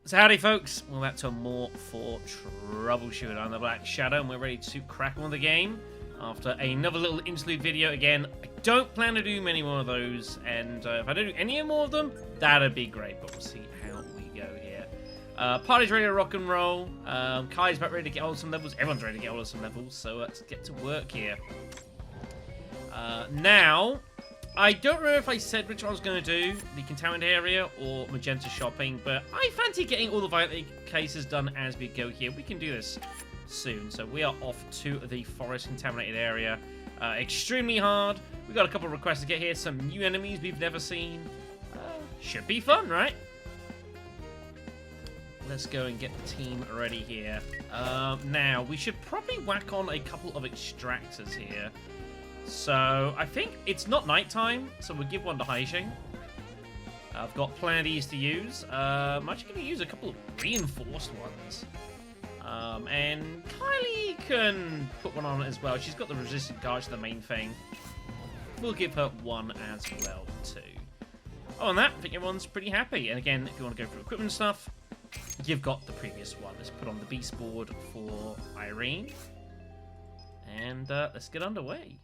So howdy folks, we're back to more for Troubleshooter. I'm the Black Shadow and we're ready to crack on the game after another little interlude video. Again, I don't plan to do many more of those, and if I don't do any more of them, that'd be great, but we'll see how we go here. Party's ready to rock and roll, Kai's about ready to get on some levels, everyone's ready to get on some levels, so let's get to work here. Now, I don't remember if I said which one I was going to do, the contaminated area or magenta shopping, but I fancy getting all the vital cases done as we go here. We can do this soon, so we are off to the forest contaminated area. Extremely hard. We got a couple of requests to get here, some new enemies we've never seen. Should be fun, right? Let's go and get the team ready here. Now, we should probably whack on a couple of extractors here. So, I think it's not nighttime, so we'll give one to Haisheng. I've got plenty of these to use. I'm actually going to use a couple of reinforced ones. And Kylie can put one on as well. She's got the resistant guards, the main thing. We'll give her one as well, too. Oh, on that, I think everyone's pretty happy. And again, if you want to go for equipment stuff, you've got the previous one. Let's put on the beast board for Irene. And let's get underway.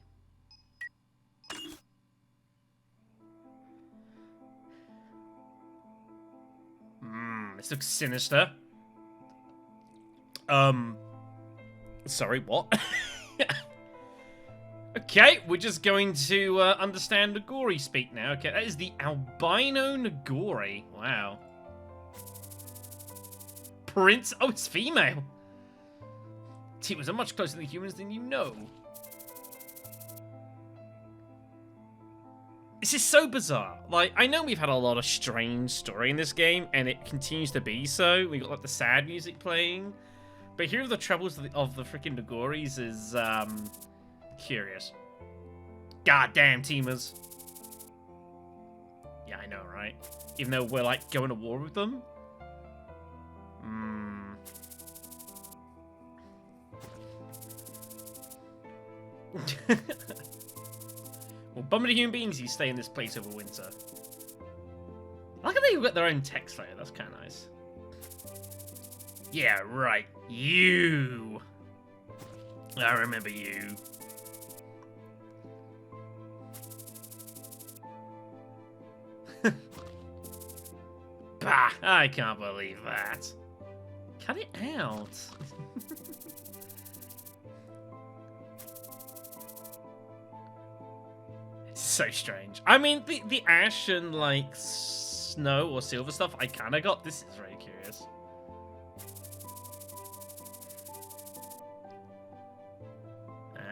This looks sinister. Sorry, what? Okay, we're just going to understand Negoori speak now. Okay, that is the albino Negoori. Wow. Prince? Oh, it's female. Humans are much closer to the humans than you know. This is so bizarre. Like, I know we've had a lot of strange story in this game, and it continues to be so. We got like the sad music playing, but here are the troubles of the freaking Negooris is curious. Goddamn teamers. Yeah, I know, right? Even though we're like going to war with them. Well, bummer to human beings, you stay in this place over winter. I like how they've got their own text layer. That's kind of nice. Yeah, right. You. I remember you. Bah! I can't believe that. Cut it out. So strange. I mean, the ash and like snow or silver stuff I kind of got. This is very curious.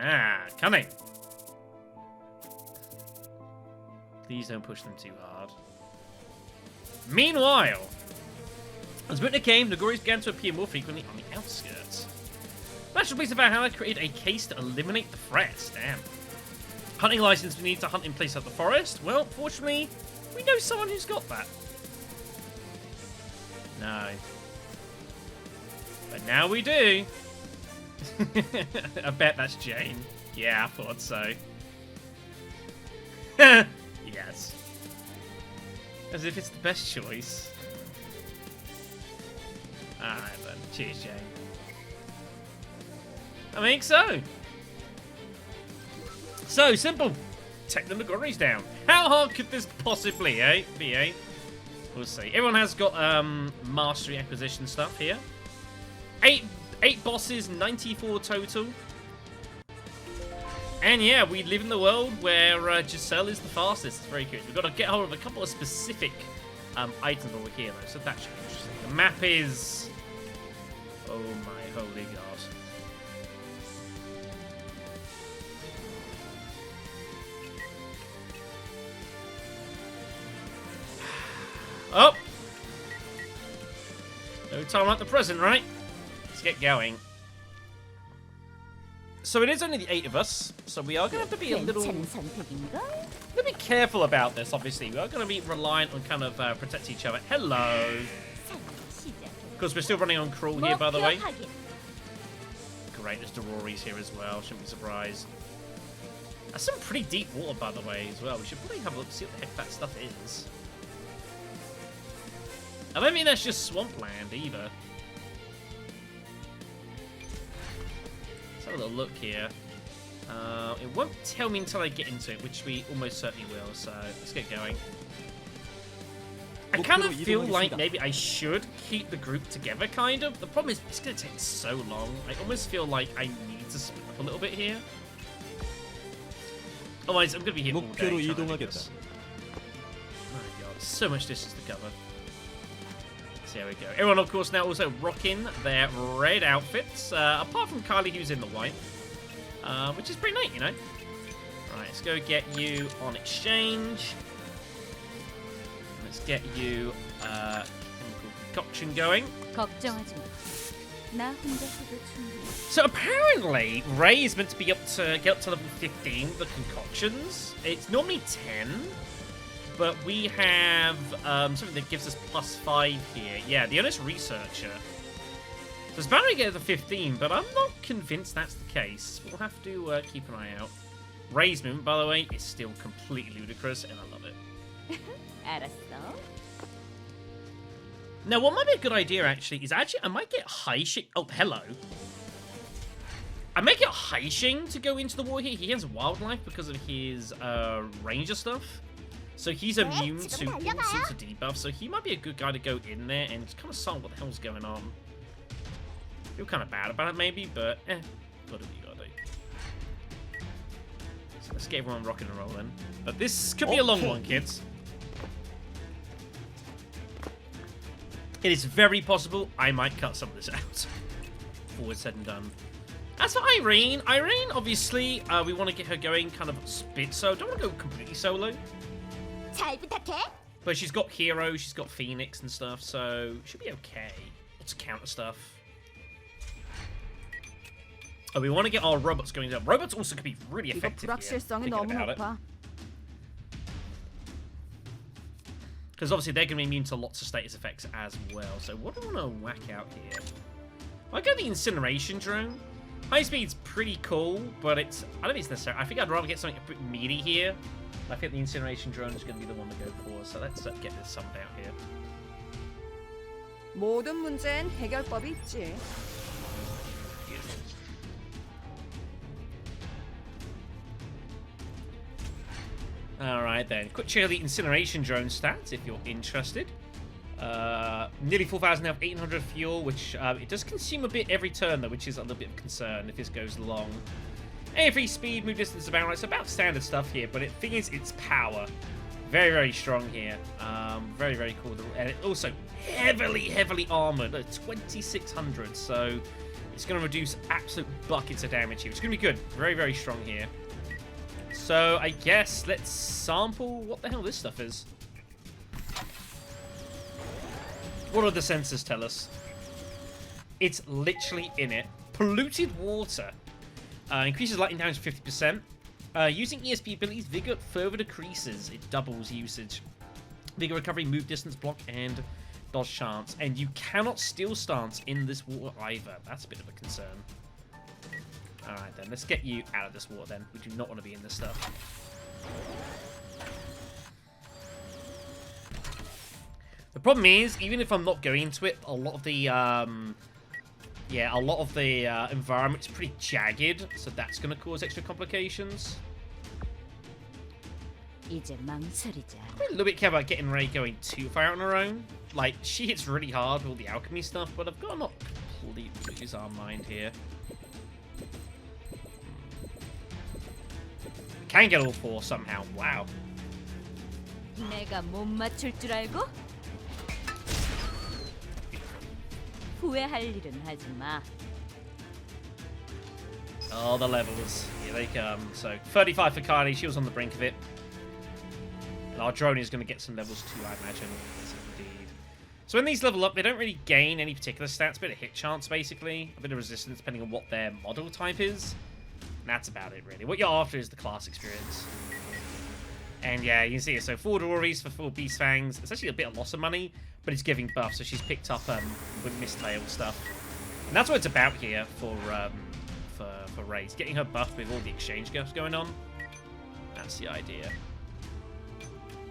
Ah, coming. Please don't push them too hard. Meanwhile, as winter came, Negooris began to appear more frequently on the outskirts. Natural piece about how I created a case to eliminate the threats. Damn. Hunting license we need to hunt in place of the forest? Well, fortunately, we know someone who's got that. No. But now we do. I bet that's Jane. Yeah, I thought so. Yes. As if it's the best choice. Alright then. Cheers, Jane. I think so. So simple. Take the Negooris down. How hard could this possibly, be, eh? We'll see. Everyone has got mastery acquisition stuff here. Eight bosses, 94 total. And yeah, we live in the world where Giselle is the fastest. It's very curious. We've got to get hold of a couple of specific items over here, though, so that should be interesting. The map is... Oh my holy god. Oh! No time like the present, right? Let's get going. So it is only the 8 of us, so we are going to have to be a little bit careful about this, obviously. We are going to be reliant on kind of protect each other. Hello! Of course, we're still running on crawl here, by the way. Great, there's Dorori's here as well. Shouldn't be surprised. That's some pretty deep water, by the way, as well. We should probably have a look to see what the heck that stuff is. I don't think that's just swampland either. Let's have a little look here. It won't tell me until I get into it, which we almost certainly will, so let's get going. I kind of feel like maybe I should keep the group together, kind of. The problem is it's going to take so long. I almost feel like I need to split up a little bit here. Otherwise, I'm going to be here all day trying to do this. Oh my god, so much distance to cover. So there we go. Everyone, of course, now also rocking their red outfits, apart from Kylie, who's in the white. Which is pretty neat, you know. Right, let's go get you on exchange. Let's get you chemical concoction going. So apparently, Ray is meant to be get up to level 15 with the concoctions. It's normally 10, but we have something that gives us +5 here. Yeah, the honest researcher. So it's bound to get to 15, but I'm not convinced that's the case. We'll have to keep an eye out. Ray's movement, by the way, is still completely ludicrous, and I love it. Now, what might be a good idea, actually, is I might get Haishing. Oh, hello. I might get Haishing to go into the war here. He has wildlife because of his ranger stuff. So he's immune to all sorts of debuffs. So he might be a good guy to go in there and kind of solve what the hell's going on. Feel kind of bad about it, maybe, but gotta do what you gotta do. So let's get everyone rocking and rolling. But this could be a long one, kids. It is very possible I might cut some of this out. All is said and done. As for Irene, obviously, we want to get her going kind of spit, so don't want to go completely solo. But she's got Hero, she's got Phoenix and stuff, so should be okay. Lots of counter stuff. Oh, we want to get our robots going up. Robots also could be really effective here, thinking about it. Because obviously they're going to be immune to lots of status effects as well. So what do I want to whack out here? I go the incineration drone. High speed's pretty cool, but I don't think it's necessary. I think I'd rather get something a bit meaty here. I think the incineration drone is going to be the one to go for. So let's get this summed out here. 모든 문제엔 해결법이 있지. Alright then, quick check the incineration drone stats if you're interested. Nearly 4,000 health, 800 fuel, which it does consume a bit every turn though, which is a little bit of concern if this goes long. AFE speed, move distance about right, it's about standard stuff here, but it figures its power. Very, very strong here. Very, very cool. And it also heavily armored at 2,600, so it's going to reduce absolute buckets of damage here. It's going to be good. Very, very strong here. So I guess let's sample what the hell this stuff is. What do the sensors tell us? It's literally in it. Polluted water. Increases lightning damage 50%. Using ESP abilities, Vigor further decreases. It doubles usage. Vigor recovery, move distance, block, and dodge chance. And you cannot steal stance in this water either. That's a bit of a concern. Alright then, let's get you out of this water then. We do not want to be in this stuff. The problem is, even if I'm not going into it, a lot of the environment's pretty jagged, so that's going to cause extra complications. I'm a little bit careful about getting Ray going too far on her own. Like, she hits really hard with all the alchemy stuff, but I've got to not completely lose our mind here. Can get all four somehow. Wow. 내가 못 맞출 줄 알고? 후회할 일은 하지 마. Oh, the levels. Here they come. So, 35 for Kylie. She was on the brink of it. And our drone is going to get some levels too, I imagine. Yes, indeed. So when these level up, they don't really gain any particular stats. A bit of hit chance, basically. A bit of resistance, depending on what their model type is. And that's about it, really. What you're after is the class experience. And yeah, you can see it. So 4 Dories for 4 Beast Fangs. It's actually a bit of loss of money, but it's giving buffs. So she's picked up with Mistail stuff. And that's what it's about here for Ray. Getting her buffed with all the exchange gifts going on. That's the idea.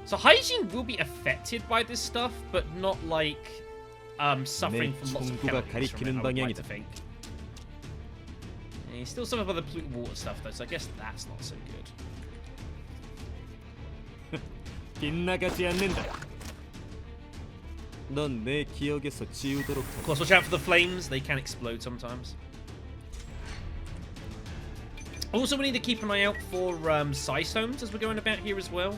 So hygiene will be affected by this stuff, but not like suffering from lots of penalties from it, I would like to think. And you still suffer by the polluted water stuff though, so I guess that's not so good. 빗나가지 않는다. 넌 내 기억에서 지우도록. Of course, watch out for the flames. They can explode sometimes. Also, we need to keep an eye out for Psystones as we're going about here as well.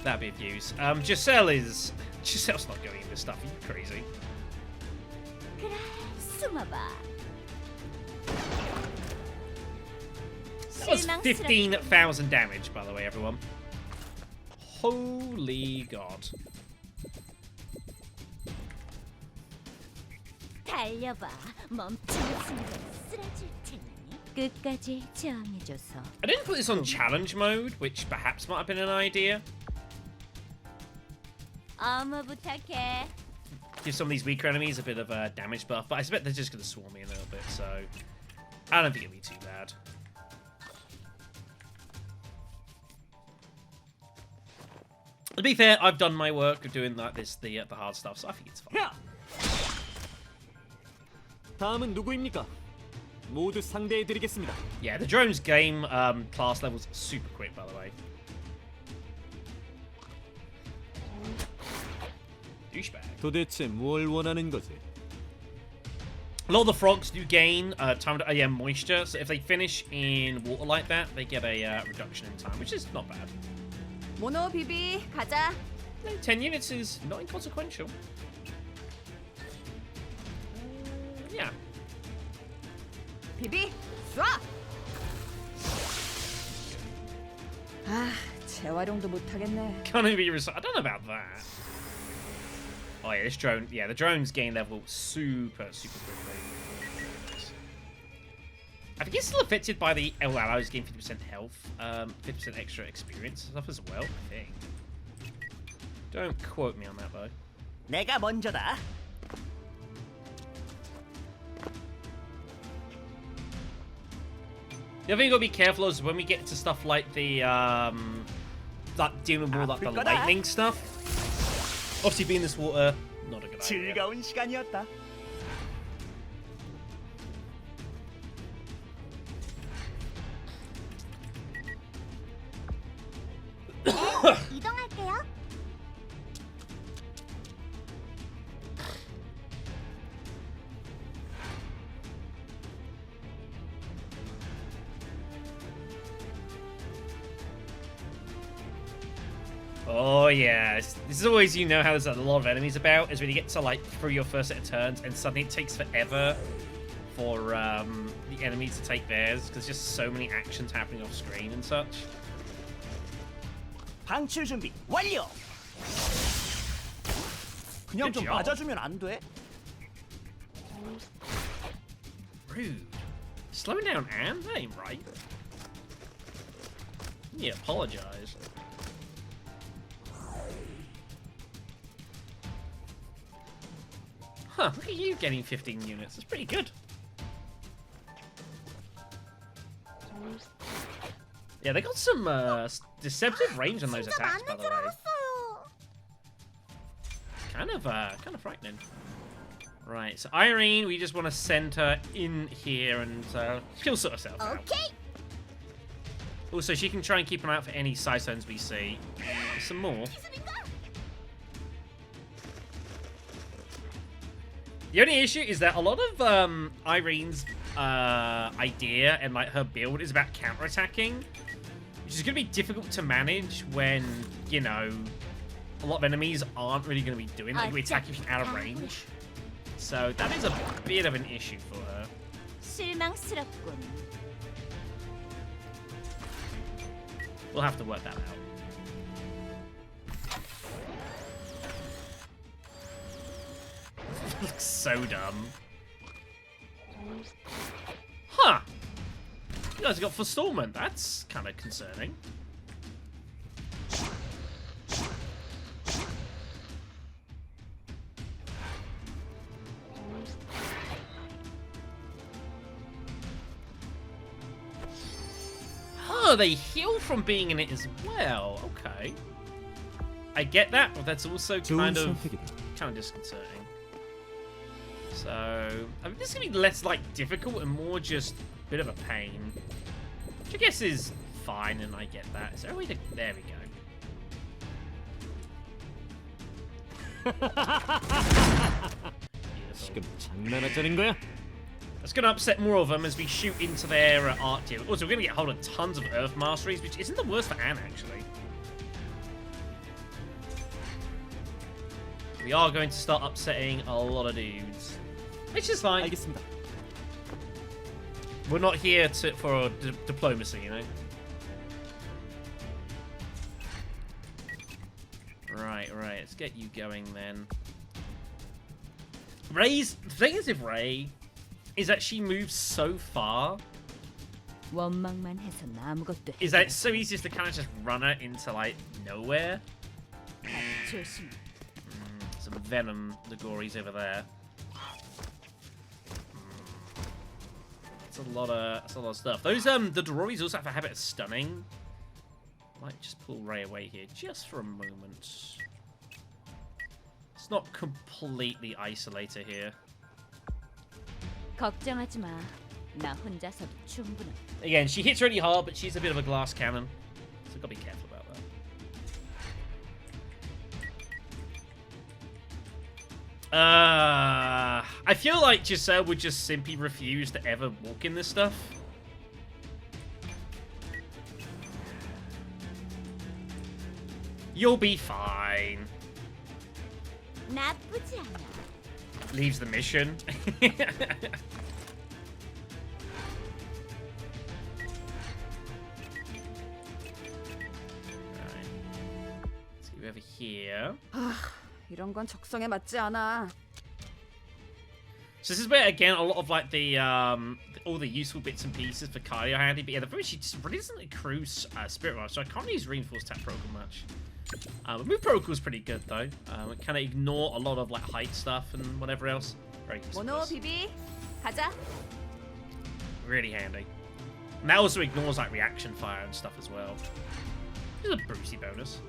That'd be of use. Giselle's not going in this stuff. Are you crazy? 그래, 숨어봐. That was 15,000 damage, by the way, everyone. Holy God. 달려봐. 멈추는 순간 쓰러질 테니 끝까지 저항해줘서. I didn't put this on challenge mode, which perhaps might have been an idea. 어머 부탁해. Give some of these weaker enemies a bit of a damage buff, but I expect they're just going to swarm me a little bit, so I don't think it'll be too bad. To be fair, I've done my work of doing like this, the hard stuff, so I think it's fine. 다음은 누구입니까? 모두 상대해드리겠습니다. Yeah, the drone's game class level's super quick, by the way. Douchebag. 도대체 뭘 원하는 거지? A lot of the frogs do gain moisture, so if they finish in water like that, they get a reduction in time, which is not bad. 모노 비비 가자. 10 units is not inconsequential. Yeah. 비비 쏴. 아, 재활용도 못하겠네. Can't even be I don't know about that. Oh yeah, this drone. Yeah, the drone's gain level super quickly. I think it's still affected by the El Allows gain 50% health, 50% extra experience stuff as well. I think. Don't quote me on that though. 내가 먼저다. The other thing you gotta be careful is when we get to stuff like the like dealing with more like the lightning stuff. Obviously, being this water, not a good idea. 즐거운 시간이었다. 이동할게요. Oh yeah, this is always, you know how there's a lot of enemies about, is when you get to like through your first set of turns and suddenly it takes forever for the enemies to take theirs because there's just so many actions happening off screen and such. 방출 준비 완료. 그냥 Good 좀 job. 맞아주면 안 돼? Rude. Slowing down Anne? That ain't right. Yeah, apologize. Huh, look at you getting 15 units. That's pretty good. Yeah, they got some deceptive range on those attacks, by the way. Kind of frightening. Right, so Irene, we just want to send her in here and she'll sort herself out. Okay. Also, she can try and keep an eye out for any Psystones we see. Some more. The only issue is that a lot of Irene's idea and like her build is about counterattacking, which is going to be difficult to manage when, you know, a lot of enemies aren't really going to be doing like we attack you from out of range. So that is a bit of an issue for her. 실망스럽군. We'll have to work that out. Looks so dumb. Huh. You guys got forestallment. That's kind of concerning. Oh, they heal from being in it as well. Okay. I get that, but that's also 좋은 kind of 선택이다. disconcerting. So, I mean, this is gonna be less like difficult and more just a bit of a pain. Which I guess is fine, and I get that. Is there a way to... There we go. 지금 장난하자는 거야? That's going to upset more of them as we shoot into their art deal. Also, we're going to get hold of tons of Earth Masteries, which isn't the worst for Anne, actually. We are going to start upsetting a lot of dudes. Which is fine. 알겠습니다. We're not here for diplomacy, you know? Right. Let's get you going, then. The thing is with Ray is that she moves so far 원망만 해선 아무것도 is that it's so easy just to kind of just run her into, like, nowhere. 조심. Some venom Negoori's over there. It's a lot of stuff. Those the Dororis also have a habit of stunning. Might just pull Ray away here just for a moment. It's not completely isolated here. 걱정하지 마. 나 혼자서도 충분해. Again, she hits really hard, but she's a bit of a glass cannon, so gotta be careful about that. I feel like Giselle would just simply refuse to ever walk in this stuff. You'll be fine. 나쁘지 않아. Leaves the mission. Let's go over here. 이런 건 적성에 맞지 않아. So this is where, again, a lot of like the all the useful bits and pieces for cardio are handy. But yeah, the very she just really doesn't accrue spirit rush, so I can't use reinforced tap protocol much. But move protocol is pretty good though. It kind of ignore a lot of like height stuff and whatever else. Very useful. 모노 비비 가자. Really handy. And that also ignores like reaction fire and stuff as well. Just a boosty bonus.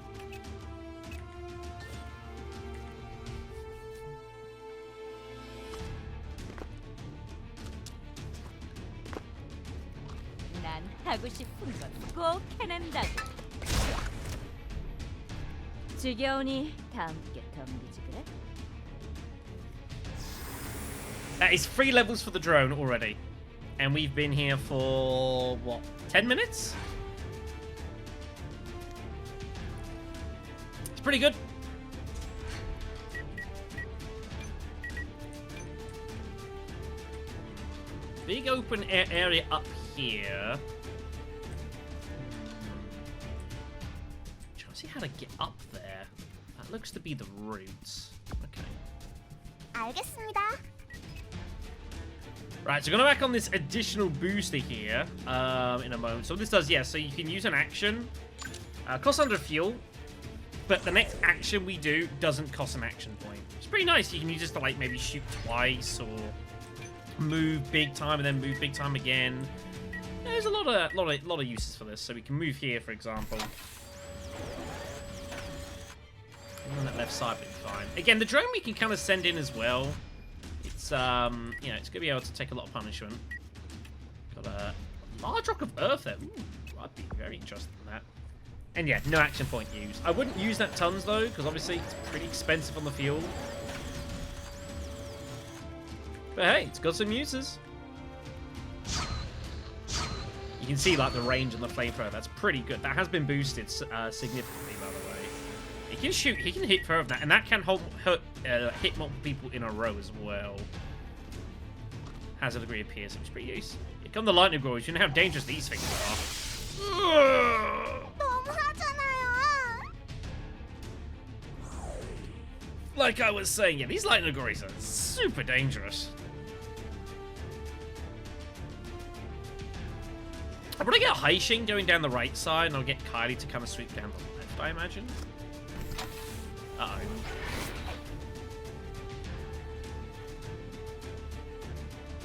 난 하고 싶은 건 꼭 해낸다고. 지겨우니 다 함께 덤비지 그래? That is 3 levels for the drone already. And we've been here for, what, 10 minutes? It's pretty good. Big open area up here. Trying to see how to get up there. That looks to be the routes. Okay. 알겠습니다. Right, so we're going to back on this additional booster here in a moment. So what this does, yeah, so you can use an action. Costs under fuel, but the next action we do doesn't cost an action point. It's pretty nice. You can use this to, like, maybe shoot twice or move big time and then move big time again. There's a lot of uses for this. So we can move here, for example. And on that left side, but fine. Again, the drone we can kind of send in as well. It's, you know, it's going to be able to take a lot of punishment. Got a large rock of earth there. Ooh, I'd be very interested in that. And yeah, no action point used. I wouldn't use that tons, though, because obviously it's pretty expensive on the field. But hey, it's got some uses. You can see, like, the range on the flamethrower. That's pretty good. That has been boosted significantly, by the way. He can shoot, he can hit further than that, and that can hit multiple people in a row as well. Has a degree of pierce, which is pretty useful. Here come the lightning growers. You know how dangerous these things are. 너무하잖아요. Like I was saying, yeah, these lightning growers are super dangerous. I'm gonna get Haishin going down the right side, and I'll get Kylie to kind of sweep down the left, I imagine. Uh-oh.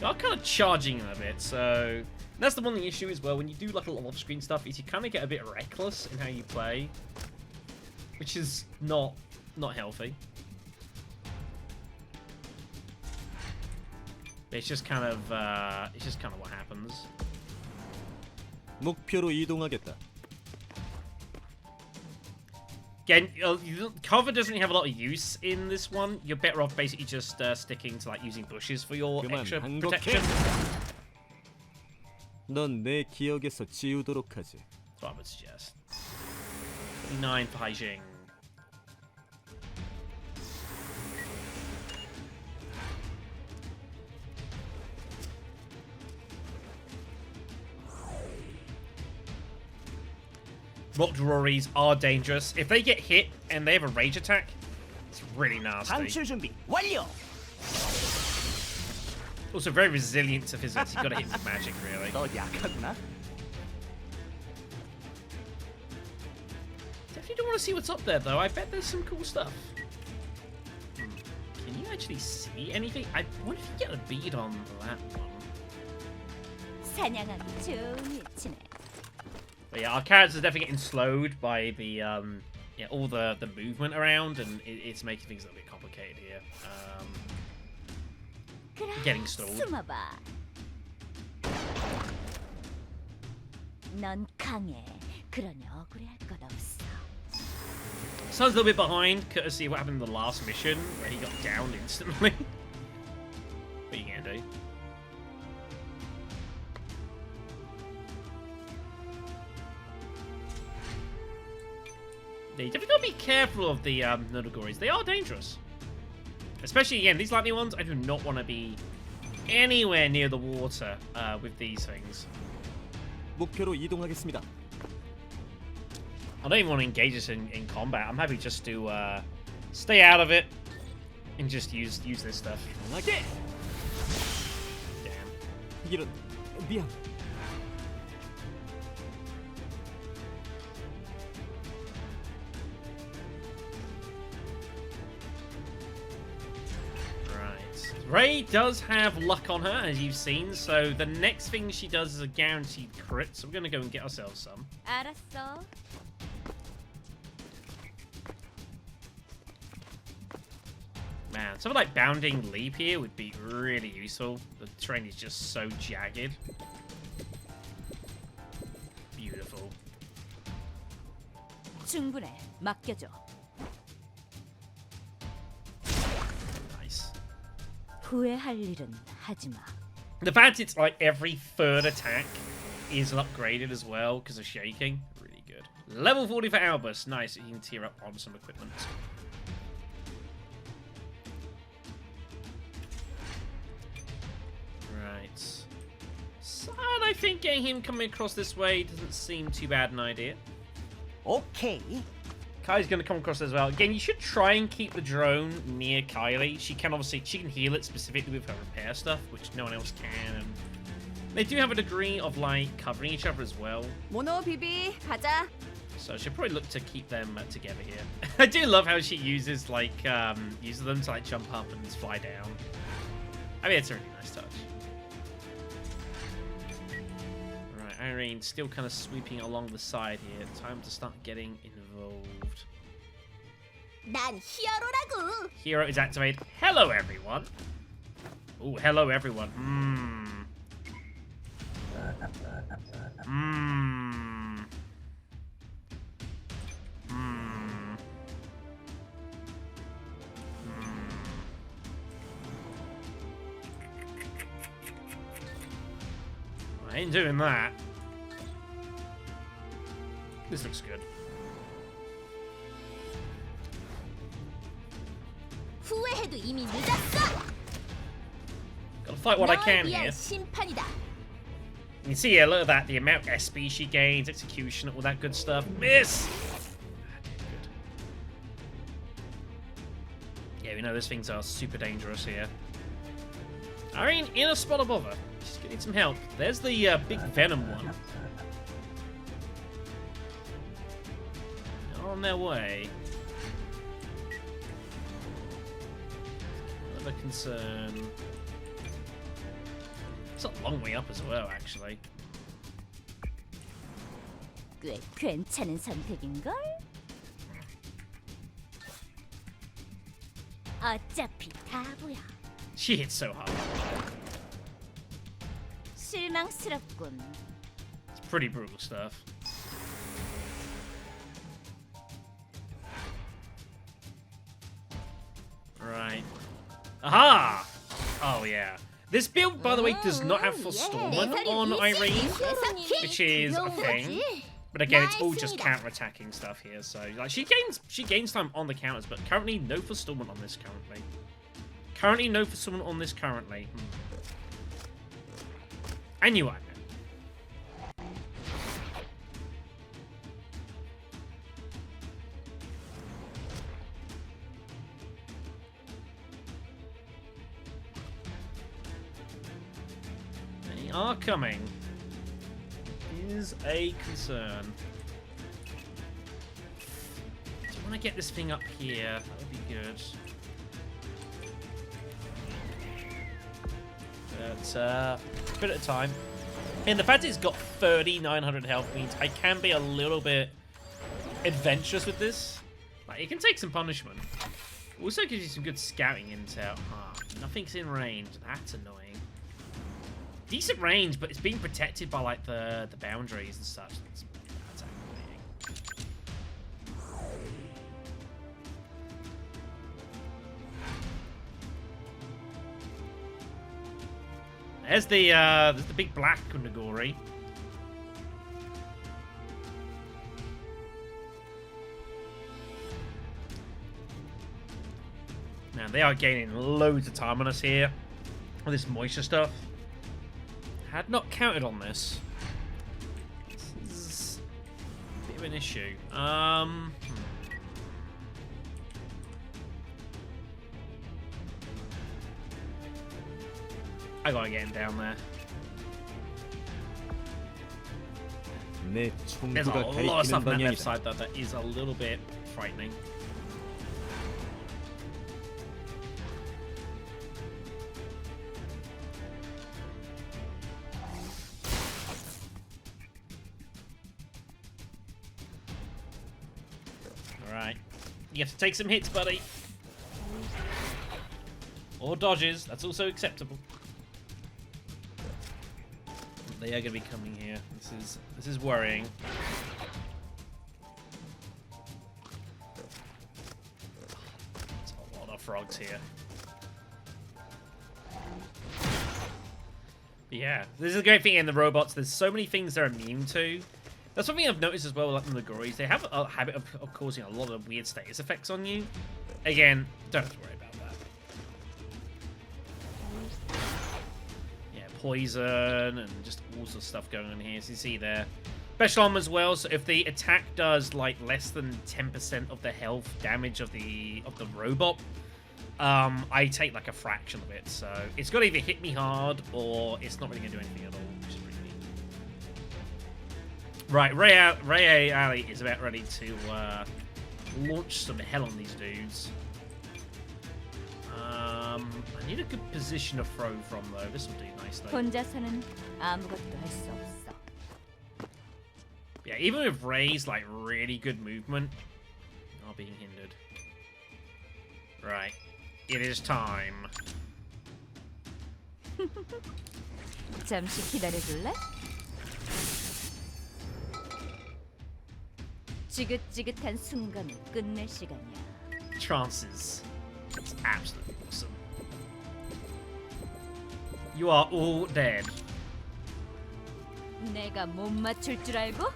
They are kind of charging a bit, so that's the one issue as well. When you do like a lot of off-screen stuff, is you kind of get a bit reckless in how you play. which is not healthy. It's just kind of what happens. 목표로 이동하겠다. Again, cover doesn't really have a lot of use in this one. You're better off basically just sticking to like using bushes for your 그만 extra 반복해. protection. 넌 내 기억에서 지우도록 하지. That's what I would suggest. 29 for Haijing. Rock Rories are dangerous. If they get hit and they have a rage attack, it's really nasty. 방출 준비 완료. Also very resilient to physics. You've got to hit with magic, really. 너 약하구나. Definitely don't want to see what's up there, though. I bet there's some cool stuff. Can you actually see anything? I wonder if you get a bead on that one. 사냥하기 좋은 위치네. But yeah, our characters are definitely getting slowed by the all the movement around, and it's making things a little bit complicated here. Getting stalled. 숨어봐. 넌 강해. 그러니 억울해할 것 없어. Sun's a little bit behind, courtesy of what happened in the last mission, where he got downed instantly. What are you gonna do? Yeah, you definitely gotta be careful of the Negooris. They are dangerous. Especially, again, these lightning ones, I do not want to be anywhere near the water with these things. 목표로 이동하겠습니다. I don't even want to engage this in combat. I'm happy just to stay out of it and just use this stuff. 강하게. Damn. 이런 미안. Ray does have luck on her, as you've seen, so the next thing she does is a guaranteed crit, so we're going to go and get ourselves some. 알았어. Man, something like Bounding Leap here would be really useful. The terrain is just so jagged. Beautiful. 충분해. 맡겨줘. Nice. 후회할 일은 하지 마. The fact it's like every third attack is upgraded as well because of shaking. Really good. Level 40 for Albus. Nice. You can tier up on some equipment. Right. So I think getting him coming across this way doesn't seem too bad an idea. 오케이. Kylie's going to come across as well. Again, you should try and keep the drone near Kylie. She can heal it specifically with her repair stuff, which no one else can. And they do have a degree of like covering each other as well. 모노 비비 가자. So she'll probably look to keep them together here. I do love how she uses like uses them to like jump up and fly down. I mean, it's a really nice touch. Right, Irene still kind of sweeping along the side here. Time to start getting involved. 난 히어로라고. Hero is activated. Hello, everyone. Oh, hello, everyone. I ain't doing that. This looks good. 후회해도 이미 늦었어. Gotta fight what I can 널 here. 위한 심판이다. You can see here, look at that. The amount of SP she gains, execution, all that good stuff. Miss! Good. Yeah, we know those things are super dangerous here. Irene in a spot above her. She's getting some help. There's the big venom one. They're on their way. Another concern. It's a long way up as well, actually. 꽤 괜찮은 선택인걸? 어차피 바보야. She hits so hard. 실망스럽군. It's pretty brutal stuff. Right. Aha! Oh, yeah. This build, by the way, does not have Forestallment on Irene, which is a thing. But again, it's all just counter-attacking stuff here. So, like, she gains time on the counters, but currently no Forestallment on this currently. Currently no Forestallment on this currently. Anyway. They are coming. Is a concern. Do you want to get this thing up here? That would be good. But a bit at a time. And the fact that it's got 3,900 health means I can be a little bit adventurous with this. Like, it can take some punishment. Also gives you some good scouting intel. Ah, nothing's in range. That's annoying. Decent range, but it's being protected by like the boundaries and such. That's aggravating. There's the big black Negoori. Now they are gaining loads of time on us here with this moisture stuff. Had not counted on this. This is a bit of an issue. I gotta get him down there. 내 There's a 총구가 lot of stuff on 가리키는 that left 방향이다. side though that is a little bit frightening. Alright. You have to take some hits, buddy. Or dodges. That's also acceptable. They are going to be coming here. This is worrying. There's a lot of frogs here. But yeah, this is a great thing in the robots. There's so many things they're immune to. That's one thing I've noticed as well, like the Negooris. They have a habit of causing a lot of weird status effects on you. Again, don't have to worry about that. Yeah, poison and just all sorts of stuff going on here. So you see there. Special armor as well, so if the attack does like less than 10% of the health damage of the robot, I take like a fraction of it. So it's got to either hit me hard or it's not really going to do anything at all, which is pretty neat. Right, Ray Ali is about ready to launch some hell on these dudes. I need a good position to throw from though. This will do nicely. 혼자서는 아무것도 할 수 없어. Yeah, even with Ray's like really good movement, are being hindered. Right, it is time. 잠시 기다려줄래? 지긋지긋한 순간을 끝낼 시간이야. Chances. It's absolutely awesome. You are all dead. 내가 못 맞출 줄 알고?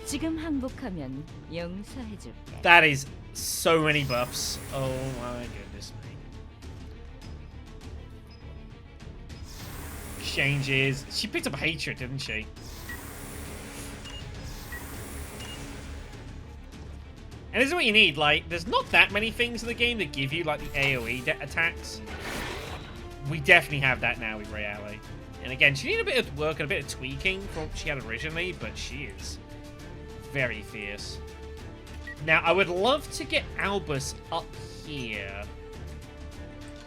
지금 항복하면 용서해줄게. That is so many buffs. Oh my goodness me. Exchanges. She picked up hatred, didn't she? And this is what you need, like, there's not that many things in the game that give you, like, the AoE attacks. We definitely have that now with Ray Ali. And again, she needed a bit of work and a bit of tweaking from what she had originally, but she is very fierce. Now, I would love to get Albus up here.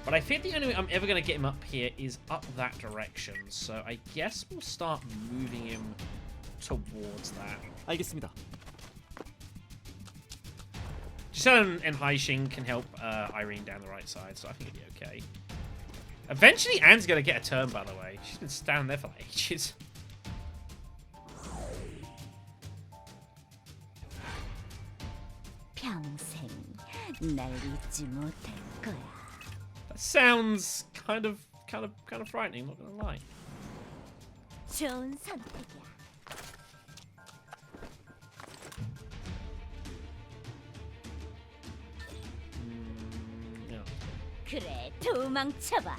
But I think the only way I'm ever going to get him up here is up that direction. So I guess we'll start moving him towards that. 알겠습니다. Jisun and Haixing can help Irene down the right side, so I think it'll be okay. Eventually, Anne's going to get a turn, by the way. She's been standing there for like ages. 평생 날 잊지 못할 거야. That sounds kind of frightening, not gonna lie. 좋은 선택이야. Yeah. 그래, 도망쳐봐.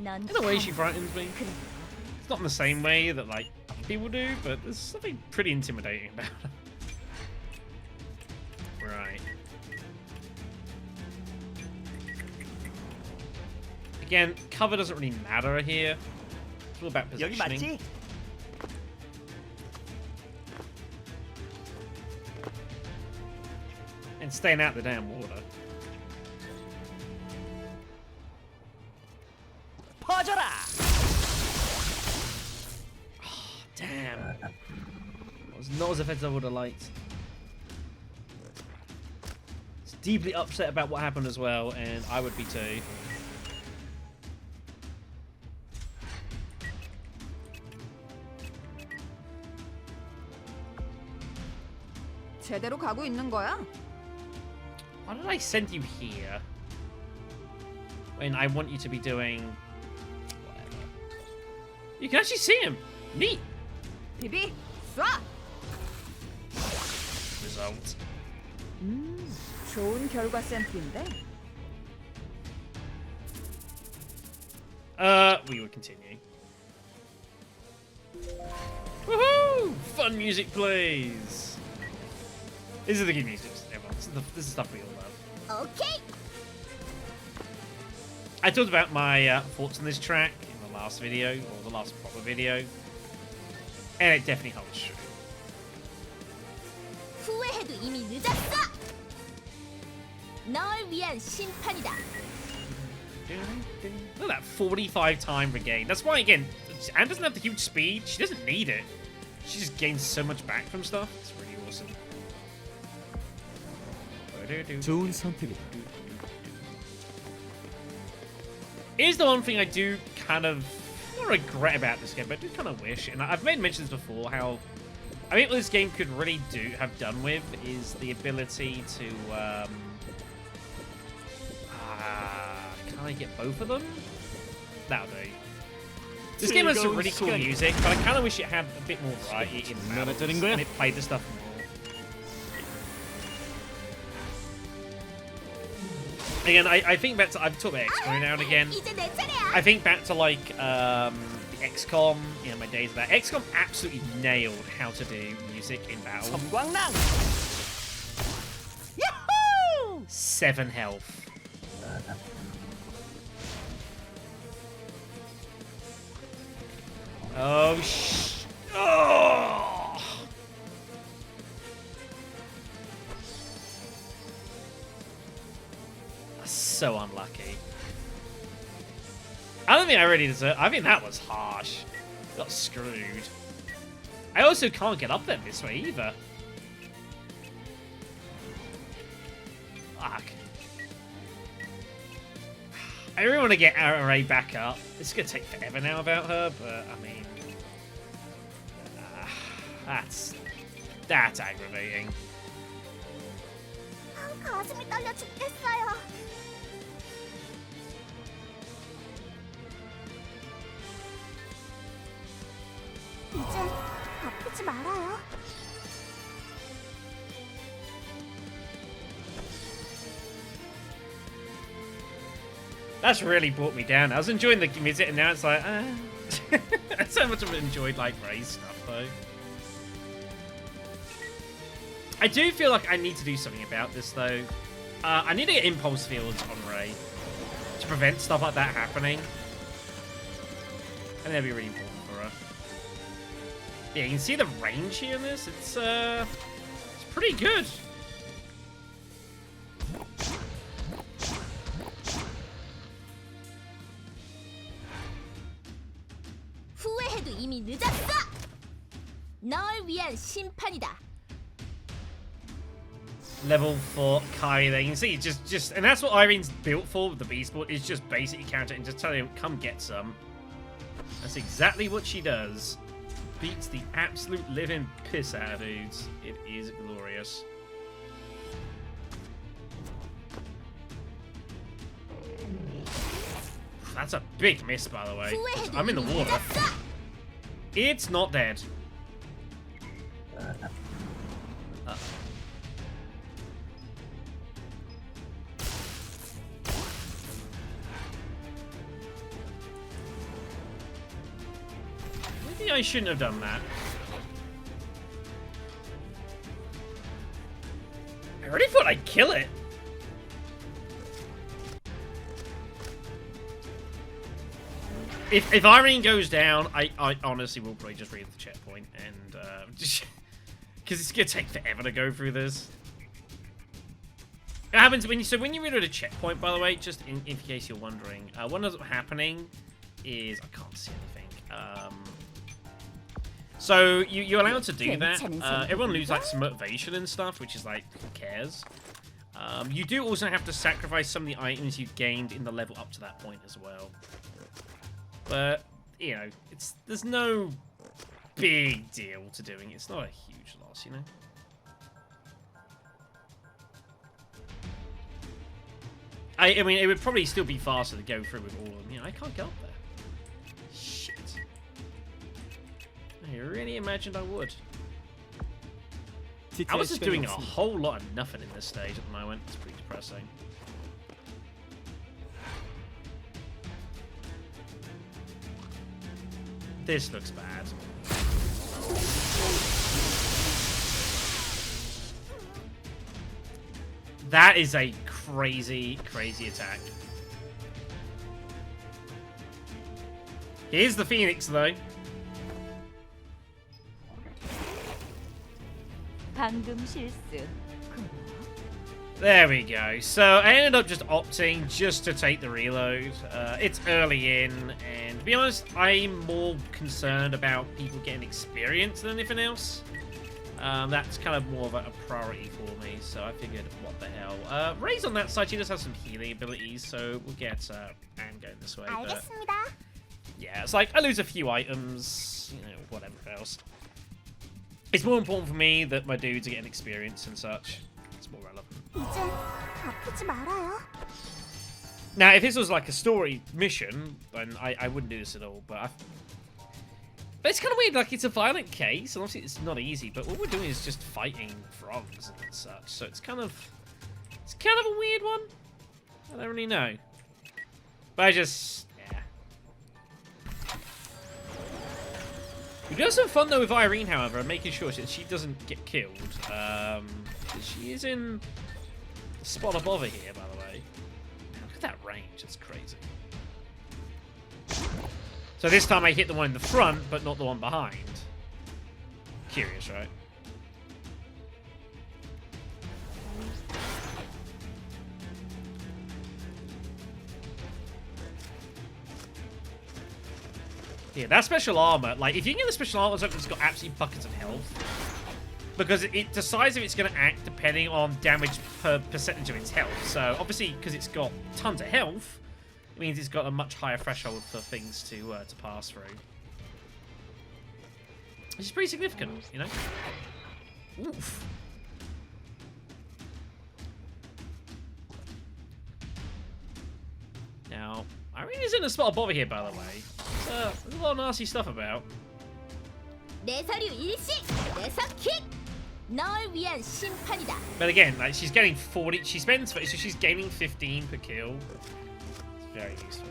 넌 In a way, she frightens me. 그래. It's not in the same way that like other people do, but there's something pretty intimidating about her. Right. Again, cover doesn't really matter here. It's all about 여기 positioning. 맞지? And staying out of the damn water. 퍼져라. Damn. I was not as offensive as I would have liked. It's deeply upset about what happened as well, and I would be too. 제대로 가고 있는 거야? Why did I send you here? When I want you to be doing whatever. You can actually see him. Neat. 비비, 쏴! Result. 좋은 결과 샘플인데. We would continue. Woohoo! Fun music plays. This is the good music, everyone. This is stuff we all love. 오케이. I talked about my thoughts on this track in the last video, or the last proper video, and it definitely holds true. 후회해도 이미 늦었어. 널 위한 심판이다. Look at that 45 time regain. That's why, again, Anne doesn't have the huge speed. She doesn't need it. She just gains so much back from stuff. It's really awesome. 좋은 선택이다. Here's the one thing I do kind of not regret about this game, but I do kind of wish, and I've made mentions before, how I think what this game could really have done with is the ability to can I get both of them? That'll do. This game has some really cool music, but I kind of wish it had a bit more variety in the battles, and it played the stuff more. Again, I think back to, I've talked about XCOM now and again. 이제 내 차례야. I think back to like the XCOM, you know, my days of that. XCOM absolutely nailed how to do music in battle. 섬광랑. 야호! 7 health. Oh oh! So unlucky. I don't think I really deserve. I think that was harsh. Got screwed. I also can't get up there this way either. Fuck. I really want to get Ray back up. It's gonna take forever now about her, but I mean, that's aggravating. 가슴이 떨려 죽겠어요. 이제 아프지 말아요. That's really brought me down. I was enjoying the music, and now it's like, so much of it enjoyed like Ray's stuff though. I do feel like I need to do something about this though. I need to get impulse fields on Ray to prevent stuff like that happening. And that'd be really important for her. Yeah, you can see the range here in this. It's pretty good. 후회해도 이미 늦었어. 널 위한 심판이다. level for Kai there. You can see just and that's what Irene's built for with the Beast Board, is just basically counter and just tell him, come get some. That's exactly what she does. Beats the absolute living piss out of dudes. It is glorious. That's a big miss, by the way. I'm in the water. It's not dead. Maybe I shouldn't have done that. I already thought I'd kill it. If Irene goes down, I honestly will probably just read the checkpoint and just because it's gonna take forever to go through this. It happens when you read at a checkpoint, by the way, just in case you're wondering, what ends up happening is I can't see anything. So you're allowed to do that. Everyone loses like some motivation and stuff, which is like, who cares? You do also have to sacrifice some of the items you've gained in the level up to that point as well. But you know, there's no big deal to doing it. It's not a huge loss, you know. I mean, it would probably still be faster to go through with all of them. You know, I can't get up there. Shit. I really imagined I would. I was just doing a whole lot of nothing in this stage at the moment. It's pretty depressing. This looks bad. That is a crazy, crazy attack. Here's the Phoenix, though. 방금 실수. There we go. So I ended up just opting just to take the reload. It's early in, and to be honest, I'm more concerned about people getting experience than anything else. That's kind of more of a priority for me, so I figured, what the hell. Ray's on that side, she does have some healing abilities, so we'll get Anne going this way. But yeah, it's like, I lose a few items, you know, whatever else. It's more important for me that my dudes are getting experience and such. It's more relevant. Now, if this was like a story mission, then I wouldn't do this at all, but it's kind of weird, like, it's a violent case, and obviously it's not easy, but what we're doing is just fighting frogs and such, so it's kind of a weird one. I don't really know. But I just, yeah. We do have some fun, though, with Irene, however, making sure that she doesn't get killed. She is in the spot above her here, by the way. Look at that range, it's crazy. So this time I hit the one in the front, but not the one behind. Curious, right? Yeah, that special armor, like, if you can get the special armor, it's got absolutely buckets of health. Because it decides if it's going to act depending on damage per percentage of its health. So, obviously, because it's got tons of health, it means it's got a much higher threshold for things to pass through. Which is pretty significant, you know? Oof. Now, Irene is in a spot above here, by the way. There's a lot of nasty stuff about. But again, like, she's getting 40. She spends, so she's gaining 15 per kill. It's very useful.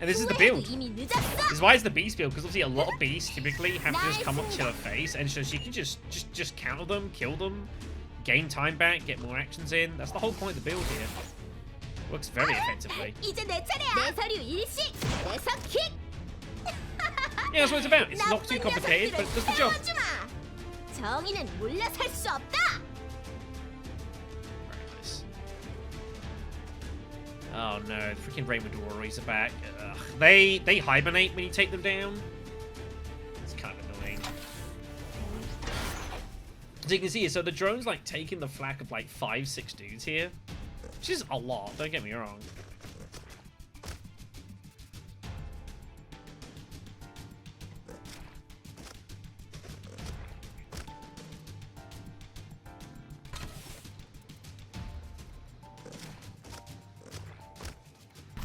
And this is the build. This is why it's the beast build, because obviously a lot of beasts typically have to just come up to her face, and so she can just counter them, kill them, gain time back, get more actions in. That's the whole point of the build here. Works very effectively. Yeah, that's what it's about. It's not too complicated, but it does the job. Very nice. Oh no, the freaking Rainbow Dories are back. Ugh. They hibernate when you take them down. It's As you can see, so the drone's like taking the flak of like 5-6 dudes here, which is a lot. Don't get me wrong.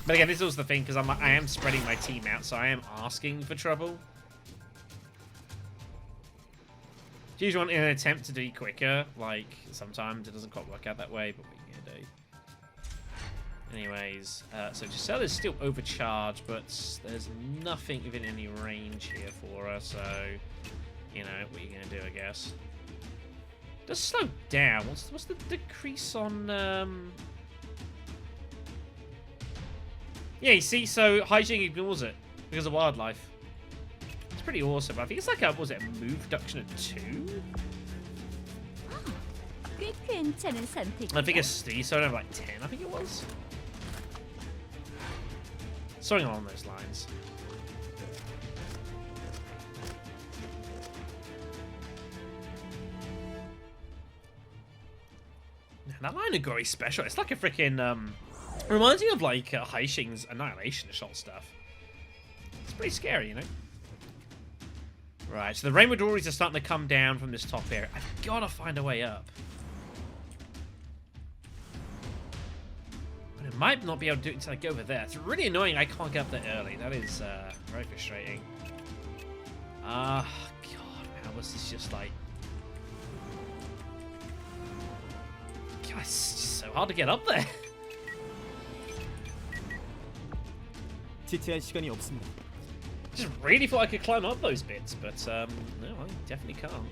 But again, this is also the thing because I am spreading my team out, so I am asking for trouble. Usually in an attempt to do quicker, like, sometimes it doesn't quite work out that way, but what are you gonna do? Anyways, so Giselle is still overcharged, but there's nothing within any range here for her, so, you know, what are you gonna do, I guess? Just slow down. What's the decrease on, Yeah, you see, so Haijing ignores it because of wildlife. It's pretty awesome. I think it's like a, was it a move reduction of 2? 꽤 괜찮은 선택이야. I think it's so like 10, I think it was. Something along those lines. That line of Negoori special, it's like a freaking reminds me of like Haishing's Annihilation shot stuff. It's pretty scary, you know? Right, so the Rainbow Dories are starting to come down from this top area. I've got to find a way up. But I might not be able to do it until I go over there. It's really annoying I can't get up there early. That is very frustrating. God, how was this just like... God, it's just so hard to get up there. 지체할 시간이 없습니다. Just really thought I could climb up those bits, but no, I definitely can't.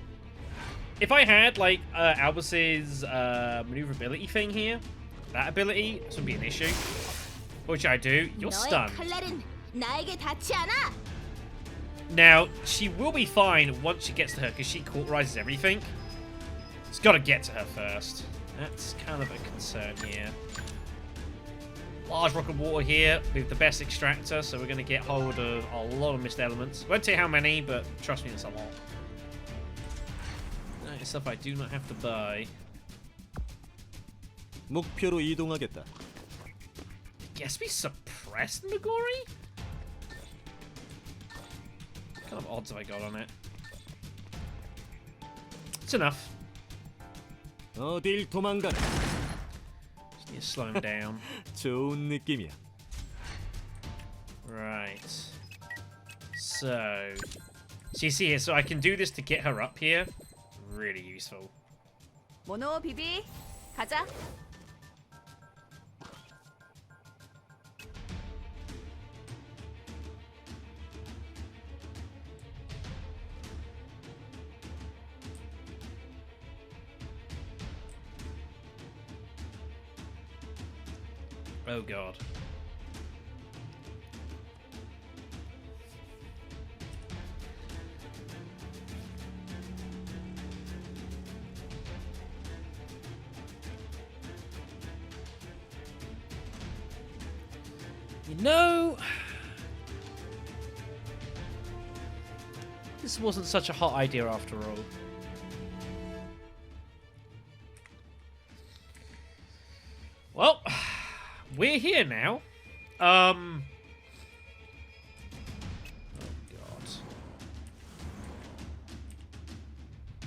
If I had like Albus's maneuverability thing here, that ability, this would be an issue. Which I do. You're stunned. Now she will be fine once she gets to her because she cauterizes everything. It's got to get to her first. That's kind of a concern here. Large rock of water here with the best extractor, so we're going to get hold of a lot of missed elements. Won't tell you how many, but trust me, it's a lot. That is stuff I do not have to buy. 목표로 이동하겠다. Guess we suppressed Negoori? What kind of odds have I got on it? It's enough. 어딜 도망가나? Just need to slow him down. 좋은 느낌이야. Right. So you see here, so I can do this to get her up here. Really useful. 모노 비비 가자. Oh god. You know, this wasn't such a hot idea after all. Well, we're here now. Oh god.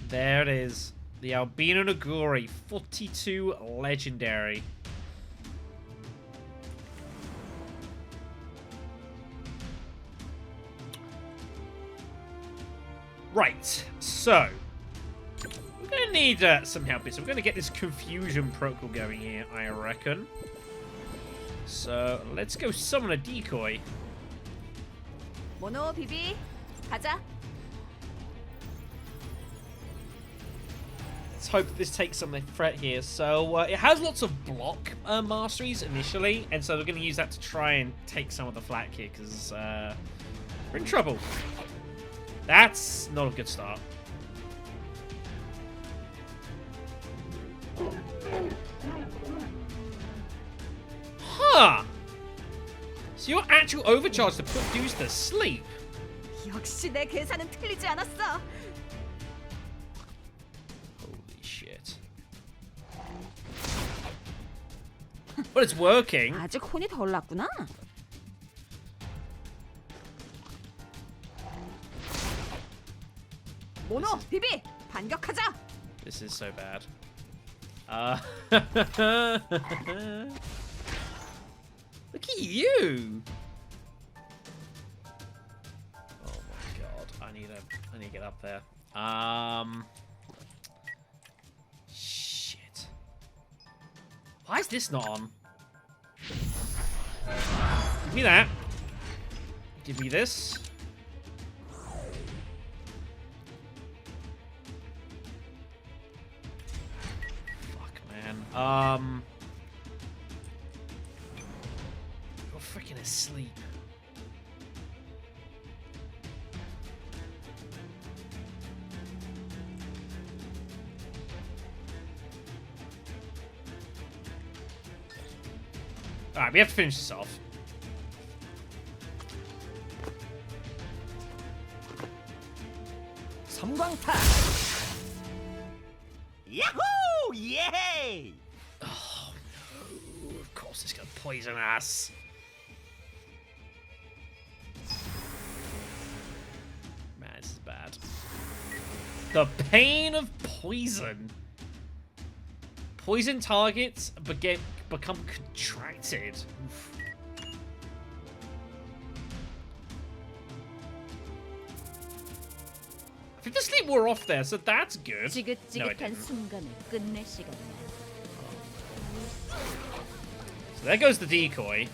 There it is. The Albino Negoori 42 Legendary. Right, so we're going to need some help here. So we're going to get this confusion protocol going here, I reckon. So let's go summon a decoy. 모노 비비 가자. Let's hope this takes some of the threat here. So it has lots of block masteries initially, and so we're going to use that to try and take some of the flak here, because we're in trouble. That's not a good start. Huh! So you're actual overcharge to put dudes to sleep. 역시 내 계산은 틀리지 않았어. But it's working. 아직 혼이 덜 났구나. 모노 비비 반격하자. This is so bad. Look at you. Oh my god. I need to get up there. Shit. Why is this not on? Give me that. Give me this. You're freaking asleep. Alright, we have to finish this off. 섬광타. 야호! 예! Oh no, of course it's gonna poison us. Man, this is bad. The pain of poison. Poison targets become contracted. Oof. I think the sleep wore off there, so that's good. No, it 지긋지긋한 didn't. 순간을 끝낼 시간이야. So there goes the decoy.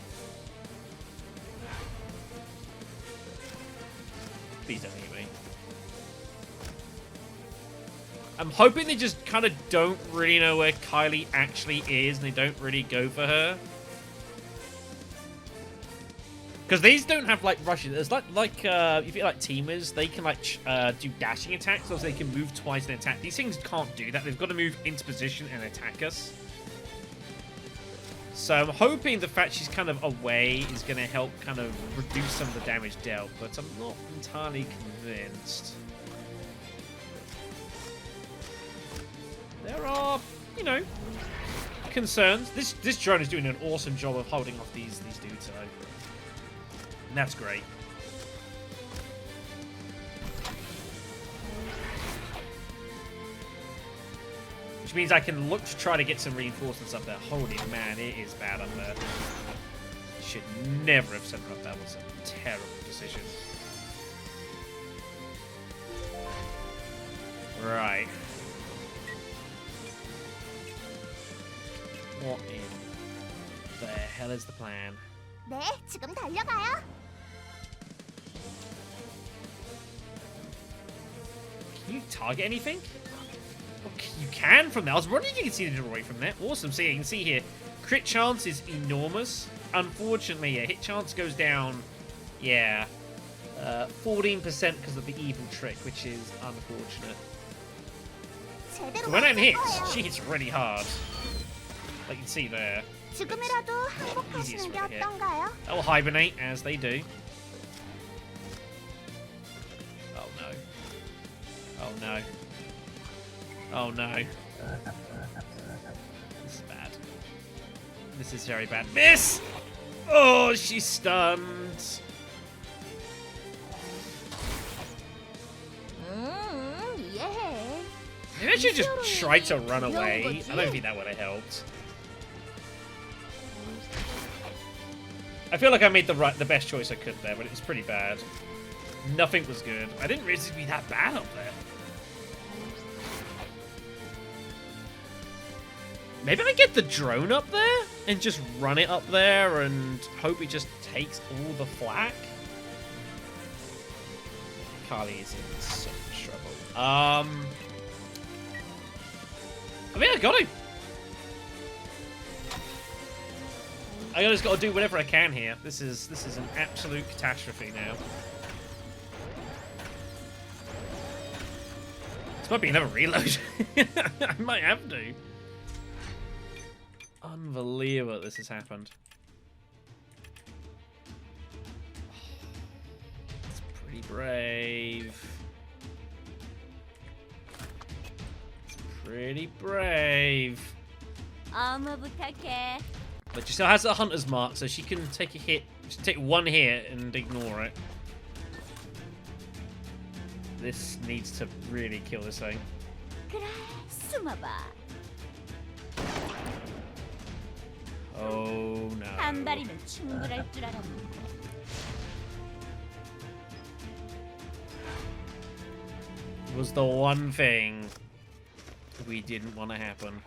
Please don't hit me. I'm hoping they just kind of don't really know where Kylie actually is and they don't really go for her. Because these don't have like rushes. There's like if you like teamers, they can like do dashing attacks, or they can move twice and attack. These things can't do that. They've got to move into position and attack us. So I'm hoping the fact she's kind of away is going to help kind of reduce some of the damage dealt, but I'm not entirely convinced. There are, you know, concerns. This drone is doing an awesome job of holding off these dudes, though. And that's great. Which means I can look to try to get some reinforcements up there. Holy man, it is bad up there. Should never have sent her up. That was a terrible decision. Right. What in the hell is the plan? 네, 지금 달려가요. Can you target anything? Okay, you can from there. I was wondering if you can see the Negoori from there. Awesome. So yeah, you can see here, crit chance is enormous. Unfortunately, yeah, hit chance goes down, yeah, 14% because of the evil trick, which is unfortunate. So when it hits, she hits really hard. Like you can see there. 지금이라도 항복하시는 게 어떤가요? That will hibernate, as they do. Oh no. Oh no. Oh no. This is bad. This is very bad. Miss! Oh, she's stunned. 예. Maybe I should just try to run away. I don't think that would have helped. I feel like I made the best choice I could there, but it was pretty bad. Nothing was good. I didn't realize it'd be that bad up there. Maybe I get the drone up there and just run it up there and hope it just takes all the flak. Carly is in so much trouble. I mean, I got to. I just got to do whatever I can here. This is an absolute catastrophe now. This might be another reload. I might have to. Unbelievable this has happened. It's pretty brave. It's pretty brave. 어머 부탁해. But she still has a hunter's mark, so she can take a hit. She can take one hit and ignore it. This needs to really kill this thing. 그래, 숨어봐. Oh no. 한 발이면 충분할 줄 알았는데. Was the one thing we didn't want to happen.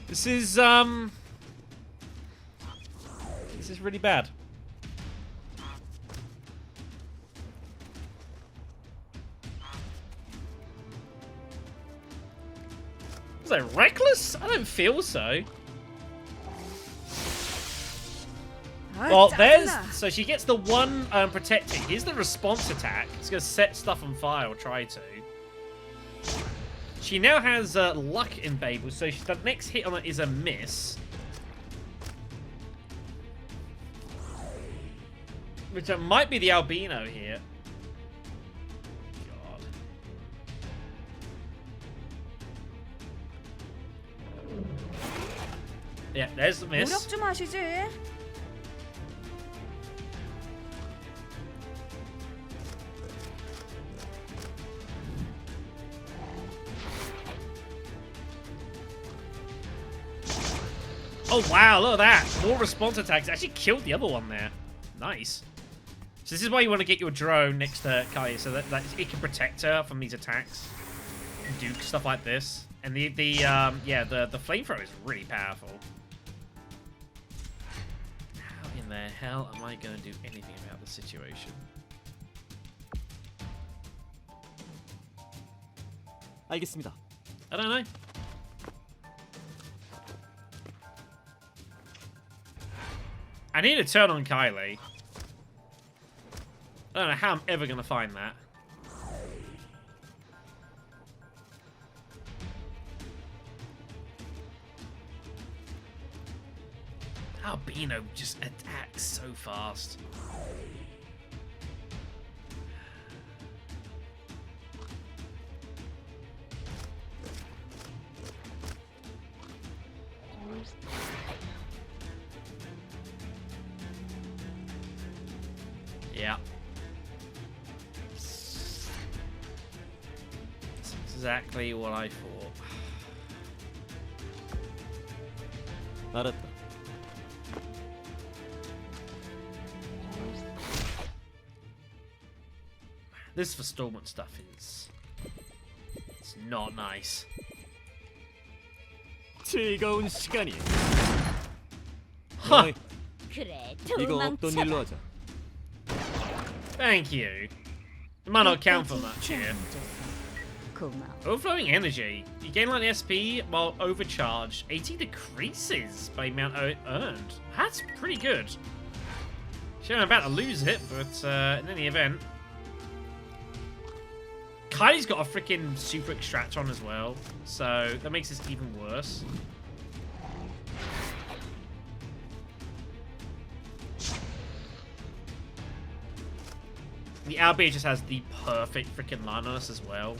This is really bad. Was I reckless? I don't feel so. Well, there's... So she gets the one protecting. Here's the response attack. It's going to set stuff on fire, or try to. She now has luck in Babel, so the next hit on it is a miss. Which might be the albino here. God. Yeah, there's the miss. 노력 좀 하시지. Oh wow, look at that. More response attacks. Actually killed the other one there. Nice. So this is why you want to get your drone next to Kai, so that it can protect her from these attacks. And do stuff like this. And the flamethrower is really powerful. How in the hell am I going to do anything about the situation? 알겠습니다. I don't know. I need to turn on Kylie. I don't know how I'm ever going to find that. Albino just attacks so fast. Yeah. That's exactly what I thought. 알았다. This Forestalment stuff is... It's not nice. 즐거운 시간이. Huh. 너희, 그래, 이거 없던 일로 도망쳐봐. 하자. Thank you. It might not count for much here. 고마워. Overflowing energy. You gain like SP while overcharged. 80 decreases by amount earned. That's pretty good. Sure, I'm about to lose it, but in any event. Kylie's got a freaking super extractor on as well, so that makes this even worse. The Albia just has the perfect freaking line on us as well.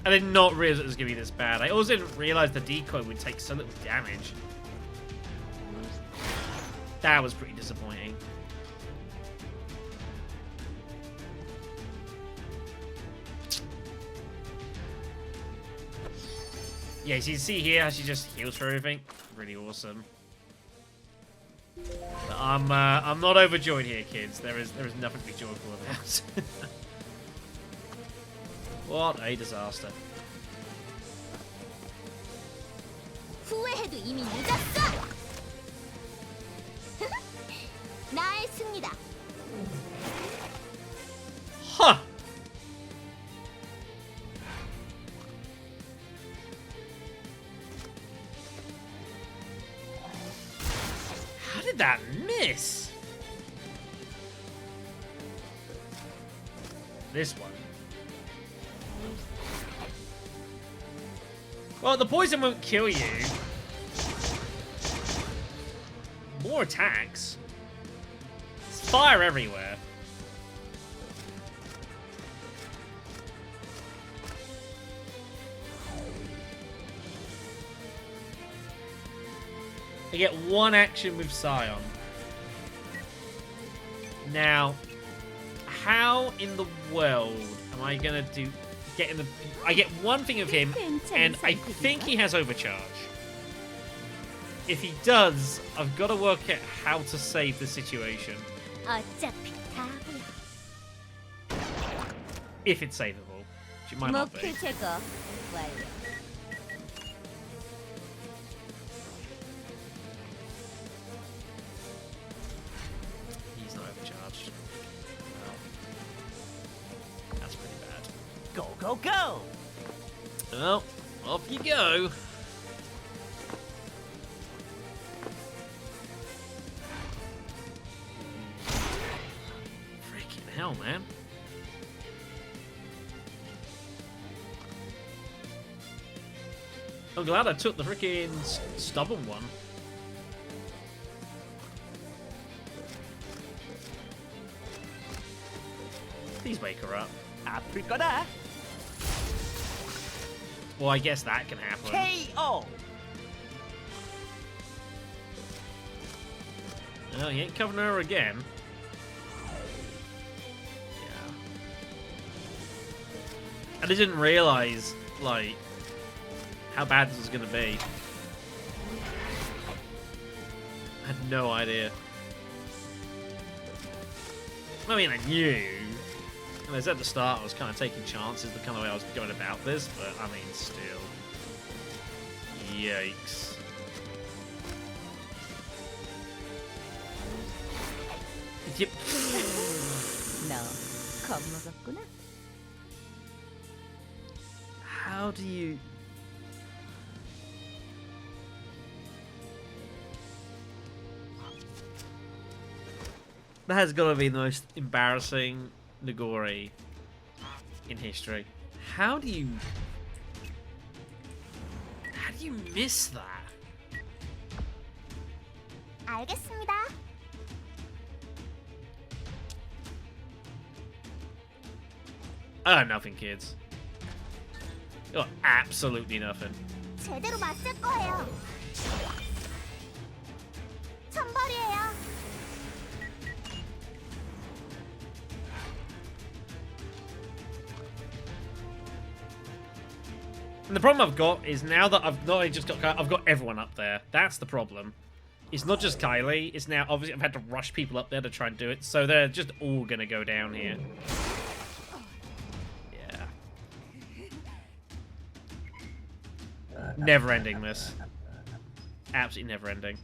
I did not realize it was going to be this bad. I also didn't realize the decoy would take so little damage. That was pretty disappointing. Yeah, so you can see here how she just heals for everything. Really awesome. But I'm not overjoyed here, kids. There is nothing to be joyful about. What a disaster. 후회해도 이미 늦었어. 나의 승리다. Huh. How did that miss? This one. Well, the poison won't kill you. More attacks. There's fire everywhere. I get one action with Scion. Now, how in the world am I gonna get in the? I get one thing of him, and I think he has overcharge. If he does, I've got to work out how to save the situation. 어차피 다 보여. If it's savable, which it might not be. 목표 제거 완료. He's not overcharged. Well, that's pretty bad. Go, go, go! Well, off you go. Freaking hell, man. I'm glad I took the freaking stubborn one. Please wake her up. 아플 거다. Well, I guess that can happen. KO. Oh, you ain't covering her again. Yeah. I didn't realize, like, how bad this was gonna be. I had no idea. I mean, I knew. And as at the start, I was kind of taking chances, the kind of way I was going about this, but I mean, still. Yikes. Yep. 너 겁먹었구나. How do you... That has got to be the most embarrassing Negoori in history. How do you miss that? 알겠습니다. Nothing, kids. You got absolutely nothing. 제대로 맞을 거예요. 천벌이에요. And the problem I've got is now that I've not only just got, I've got everyone up there. That's the problem. It's not just Kylie. It's now obviously I've had to rush people up there to try and do it. So they're just all gonna go down here. Yeah. Never ending this. Absolutely never ending.